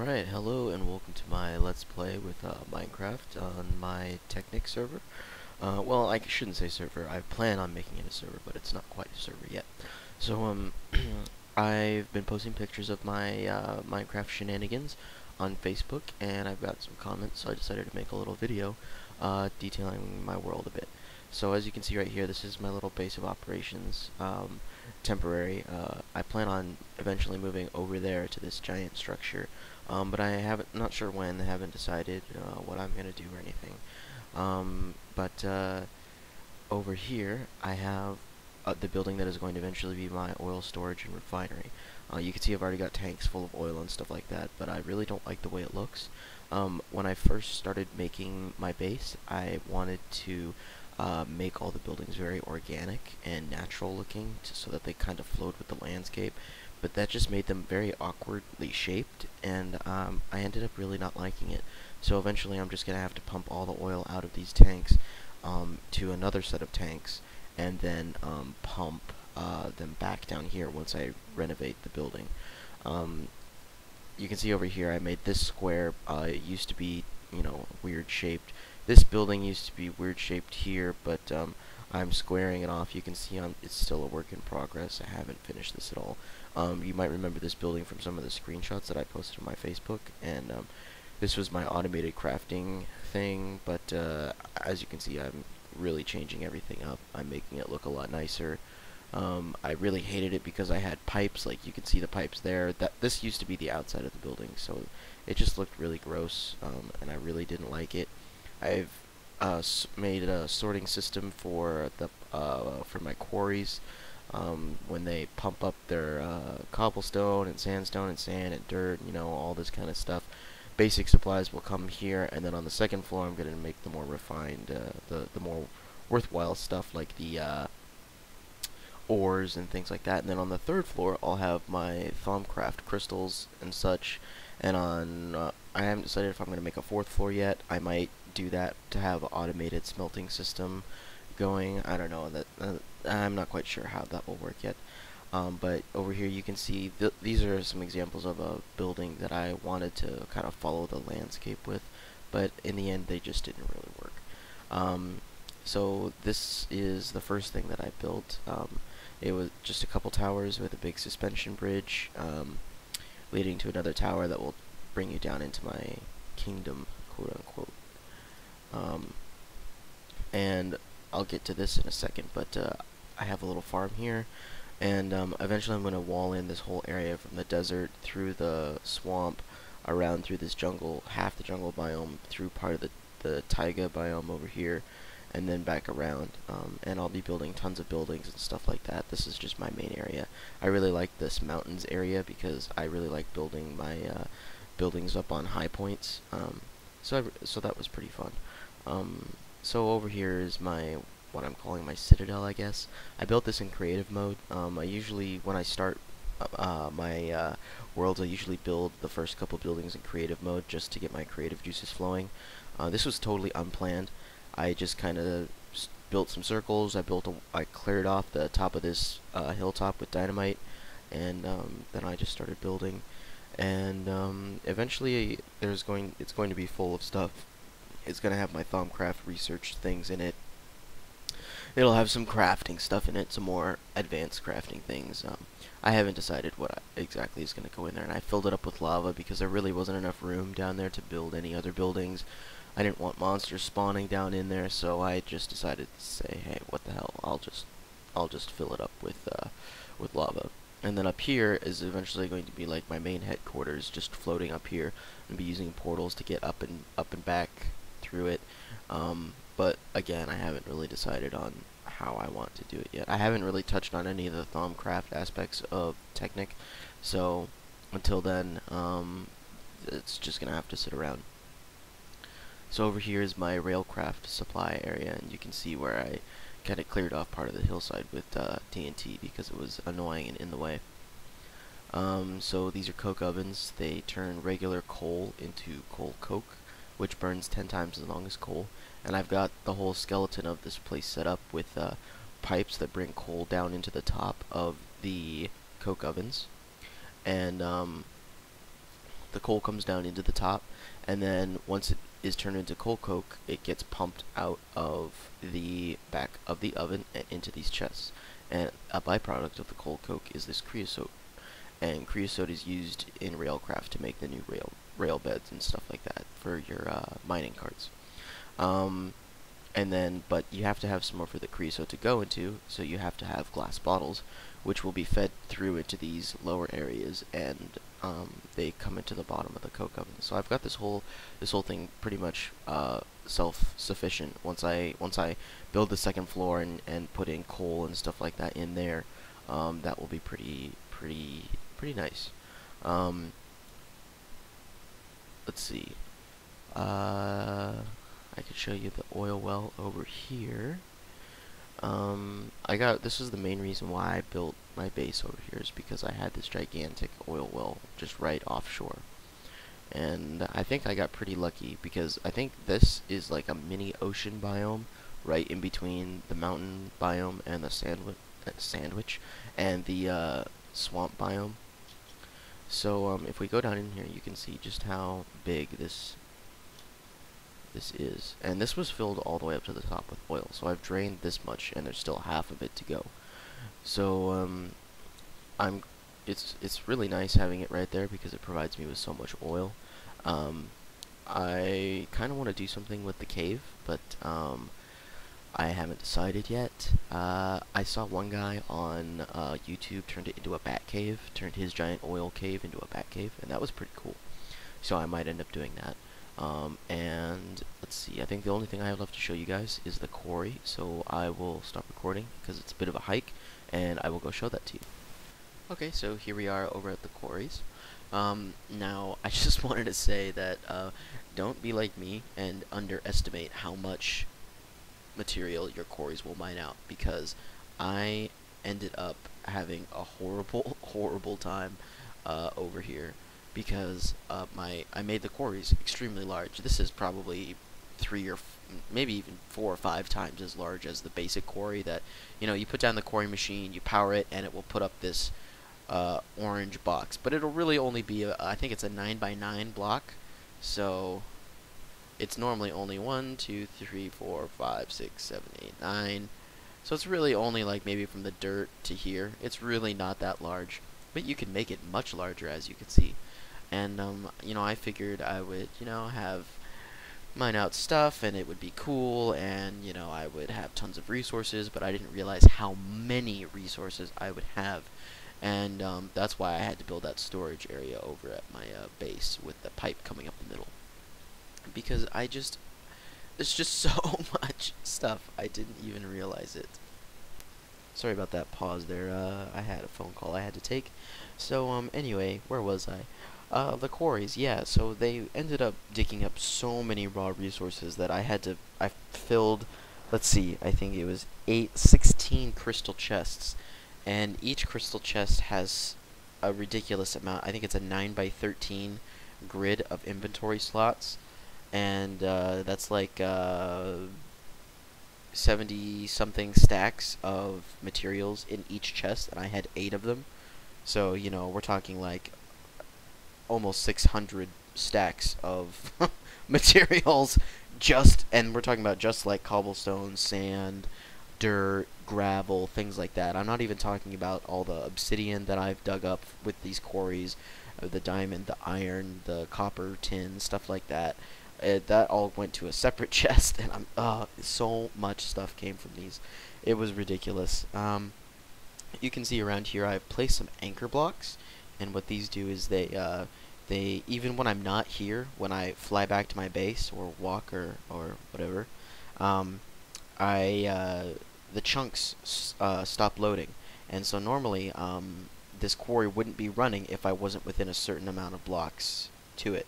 Alright, hello and welcome to my Let's Play with Minecraft on my Technic server. Well, I shouldn't say server. I plan on making it a server, but it's not quite a server yet. So, I've been posting pictures of my Minecraft shenanigans on Facebook, and I've got some comments, so I decided to make a little video detailing my world a bit. So as you can see right here, this is my little base of operations, temporary. I plan on eventually moving over there to this giant structure, but not sure when. I haven't decided what I'm gonna do or anything. But over here, I have the building that is going to eventually be my oil storage and refinery. You can see I've already got tanks full of oil and stuff like that, but I really don't like the way it looks. When I first started making my base, I wanted to make all the buildings very organic and natural looking so that they kind of flowed with the landscape, but that just made them very awkwardly shaped, and I ended up really not liking it. So eventually I'm just going to have to pump all the oil out of these tanks to another set of tanks, and then pump them back down here once I renovate the building. You can see over here I made this square. It used to be, weird shaped. This building used to be weird shaped here, but I'm squaring it off. You can see it's still a work in progress. I haven't finished this at all. You might remember this building from some of the screenshots that I posted on my Facebook, and this was my automated crafting thing, but as you can see, I'm really changing everything up. I'm making it look a lot nicer. I really hated it because I had pipes, like you can see the pipes there. This used to be the outside of the building, so it just looked really gross, and I really didn't like it. I've made a sorting system for my quarries. When they pump up their cobblestone and sandstone and sand and dirt, all this kind of stuff. Basic supplies will come here, and then on the second floor I'm going to make the more refined, the more worthwhile stuff like the ores and things like that. And then on the third floor I'll have my Thaumcraft crystals and such. And I haven't decided if I'm going to make a fourth floor yet. I might do that to have an automated smelting system going. I don't know. I'm not quite sure how that will work yet. But over here you can see these are some examples of a building that I wanted to kind of follow the landscape with, but in the end they just didn't really work. So this is the first thing that I built. It was just a couple towers with a big suspension bridge leading to another tower that will bring you down into my kingdom, quote unquote. And I'll get to this in a second, but I have a little farm here, and eventually I'm going to wall in this whole area from the desert through the swamp, around through this jungle, half the jungle biome, through part of the taiga biome over here, and then back around. And I'll be building tons of buildings and stuff like that. This is just my main area. I really like this mountains area because I really like building my buildings up on high points. So that was pretty fun. So over here is what I'm calling my citadel, I guess. I built this in creative mode. I usually, when I start my worlds, I usually build the first couple buildings in creative mode just to get my creative juices flowing. This was totally unplanned. I just kind of built some circles. I cleared off the top of this hilltop with dynamite, and then I just started building. And eventually, it's going to be full of stuff. It's going to have my Thaumcraft research things in it. It'll have some crafting stuff in it, some more advanced crafting things. I haven't decided what exactly is going to go in there, and I filled it up with lava because there really wasn't enough room down there to build any other buildings. I didn't want monsters spawning down in there, so I just decided to say, hey, what the hell? I'll just fill it up with lava. And then up here is eventually going to be like my main headquarters, just floating up here, and be using portals to get up and back through it. But again, I haven't really decided on how I want to do it yet. I haven't really touched on any of the Thaumcraft aspects of Technic, so until then, it's just gonna have to sit around. So over here is my railcraft supply area, and you can see where I kind of cleared off part of the hillside with TNT because it was annoying and in the way. So these are coke ovens. They turn regular coal into coal coke, which burns 10 times as long as coal. And I've got the whole skeleton of this place set up with pipes that bring coal down into the top of the coke ovens. And the coal comes down into the top, and then once it is turned into coal coke, it gets pumped out of the back of the oven and into these chests. And a byproduct of the coal coke is this creosote, and creosote is used in railcraft to make the new rail beds and stuff like that for your mining carts. And then, but you have to have somewhere for the creosote to go into, so you have to have glass bottles, which will be fed through into these lower areas, and they come into the bottom of the coke oven. So I've got this whole thing pretty much self-sufficient. Once I build the second floor and put in coal and stuff like that in there, that will be pretty nice. Let's see. I could show you the oil well over here. This is the main reason why I built my base over here, is because I had this gigantic oil well just right offshore. And I think I got pretty lucky, because I think this is like a mini ocean biome right in between the mountain biome and the sandwich and the swamp biome. So if we go down in here, you can see just how big this is, and this was filled all the way up to the top with oil. So I've drained this much, and there's still half of it to go. So it's really nice having it right there, because it provides me with so much oil. I kind of want to do something with the cave, but I haven't decided yet. I saw one guy on YouTube turned it into a bat cave, turned his giant oil cave into a bat cave, and that was pretty cool. So I might end up doing that. And let's see, I think the only thing I have left to show you guys is the quarry, so I will stop recording because it's a bit of a hike, and I will go show that to you. Okay, so here we are over at the quarries. Now, I just wanted to say that don't be like me and underestimate how much material your quarries will mine out, because I ended up having a horrible time over here, because I made the quarries extremely large. This is probably 3 or maybe even 4 or 5 times as large as the basic quarry that, you put down the quarry machine, you power it, and it will put up this orange box. But it'll really only be, I think it's a 9x9 block, so it's normally only 1, 2, 3, 4, 5, 6, 7, 8, 9. So it's really only like maybe from the dirt to here. It's really not that large, but you can make it much larger, as you can see. And, I figured I would, have mine out stuff, and it would be cool, and, I would have tons of resources, but I didn't realize how many resources I would have. And, that's why I had to build that storage area over at my base with the pipe coming up the middle. Because there's just so much stuff, I didn't even realize it. Sorry about that pause there, I had a phone call I had to take. So, anyway, where was I? The quarries, yeah, so they ended up digging up so many raw resources that I filled, let's see, I think it was 16 crystal chests, and each crystal chest has a ridiculous amount. I think it's a 9x13 grid of inventory slots, and that's like 70-something stacks of materials in each chest, and I had 8 of them. So, we're talking like almost 600 stacks of materials, and we're talking about just like cobblestone, sand, dirt, gravel, things like that. I'm not even talking about all the obsidian that I've dug up with these quarries, the diamond, the iron, the copper, tin, stuff like that. That all went to a separate chest, and so much stuff came from these. It was ridiculous. You can see around here I've placed some anchor blocks, and what these do is they even when I'm not here, when I fly back to my base or walk or whatever, the chunks stop loading, and so normally this quarry wouldn't be running if I wasn't within a certain amount of blocks to it.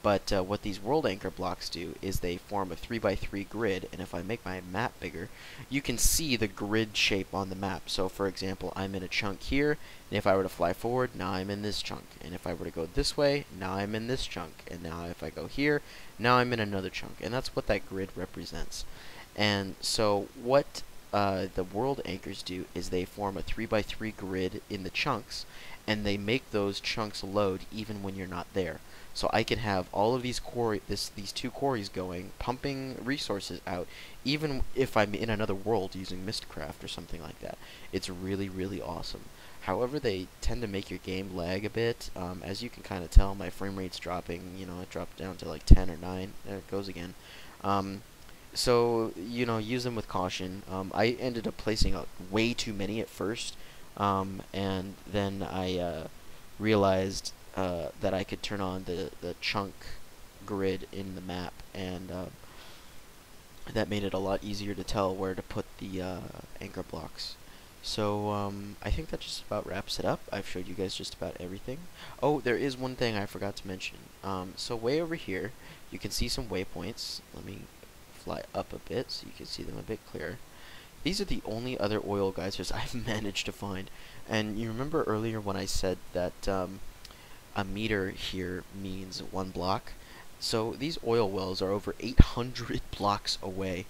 But what these world anchor blocks do is they form a 3x3 grid, and if I make my map bigger, you can see the grid shape on the map. So for example, I'm in a chunk here, and if I were to fly forward, now I'm in this chunk. And if I were to go this way, now I'm in this chunk. And now if I go here, now I'm in another chunk. And that's what that grid represents. And so what the world anchors do is they form a 3x3 grid in the chunks, and they make those chunks load even when you're not there. So I can have all of these these two quarries going, pumping resources out, even if I'm in another world using Mistcraft or something like that. It's really, really awesome. However, they tend to make your game lag a bit. As you can kind of tell, my frame rate's dropping. You know, it dropped down to like 10 or 9. There it goes again. So, you know, use them with caution. I ended up placing way too many at first, and then I realized that I could turn on the chunk grid in the map, and that made it a lot easier to tell where to put the anchor blocks. So I think that just about wraps it up. I've showed you guys just about everything. Oh, there is one thing I forgot to mention. So way over here, you can see some waypoints. Let me fly up a bit so you can see them a bit clearer. These are the only other oil geysers I've managed to find. And you remember earlier when I said that a meter here means 1 block? So these oil wells are over 800 blocks away.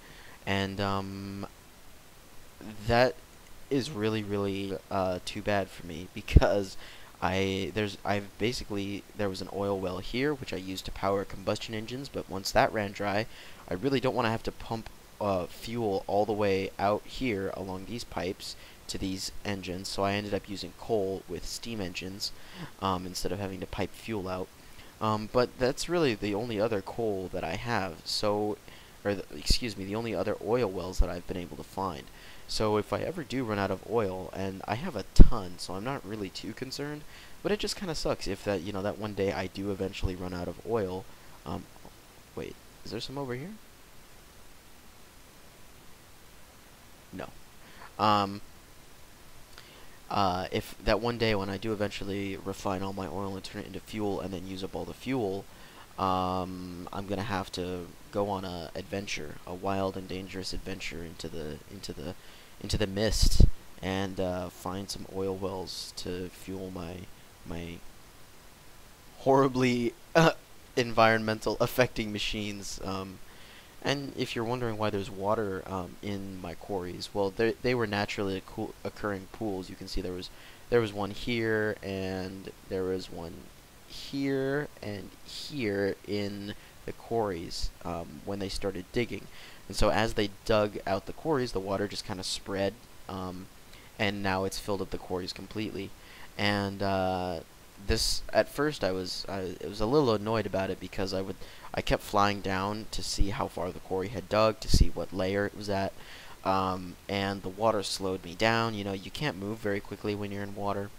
And that is really, really too bad for me, because there was an oil well here which I used to power combustion engines, but once that ran dry, I really don't want to have to pump fuel all the way out here along these pipes to these engines, so I ended up using coal with steam engines instead of having to pipe fuel out. But that's really the only other coal that I have, so, excuse me, the only other oil wells that I've been able to find. So if I ever do run out of oil, and I have a ton, so I'm not really too concerned, but it just kind of sucks if that, you know, that one day I do eventually run out of oil. Wait, is there some over here? No. Um, if that one day when I do eventually refine all my oil and turn it into fuel and then use up all the fuel, I'm gonna have to go on a adventure, a wild and dangerous adventure into the mist, and find some oil wells to fuel my horribly environmental affecting machines. And if you're wondering why there's water in my quarries, well, they were naturally occurring pools. You can see there was one here, and there was one here and here in the quarries when they started digging. And so as they dug out the quarries, the water just kind of spread, and now it's filled up the quarries completely. And this, at first, I was a little annoyed about it, because I kept flying down to see how far the quarry had dug, to see what layer it was at, and the water slowed me down. You know, you can't move very quickly when you're in water.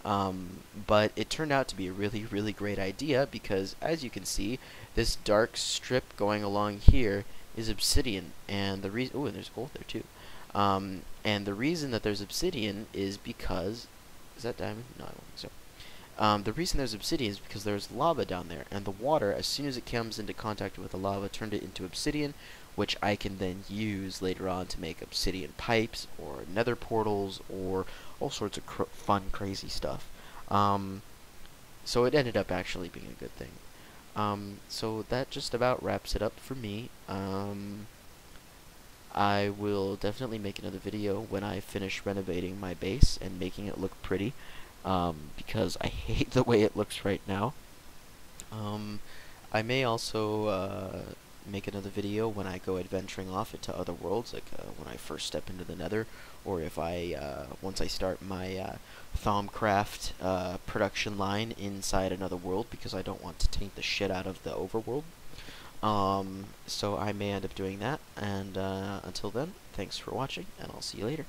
But it turned out to be a really, really great idea, because as you can see, this dark strip going along here is obsidian, and the reason, and there's gold there too. And the reason that there's obsidian is because, is that diamond? No, I don't think so. The reason there's obsidian is because there's lava down there, and the water, as soon as it comes into contact with the lava, turned it into obsidian, which I can then use later on to make obsidian pipes, or nether portals, or all sorts of fun, crazy stuff. So it ended up actually being a good thing. So that just about wraps it up for me. I will definitely make another video when I finish renovating my base and making it look pretty, because I hate the way it looks right now. I may also make another video when I go adventuring off into other worlds, like when I first step into the Nether, or if once I start my Thaumcraft production line inside another world, because I don't want to taint the shit out of the overworld. So I may end up doing that, and until then, thanks for watching, and I'll see you later.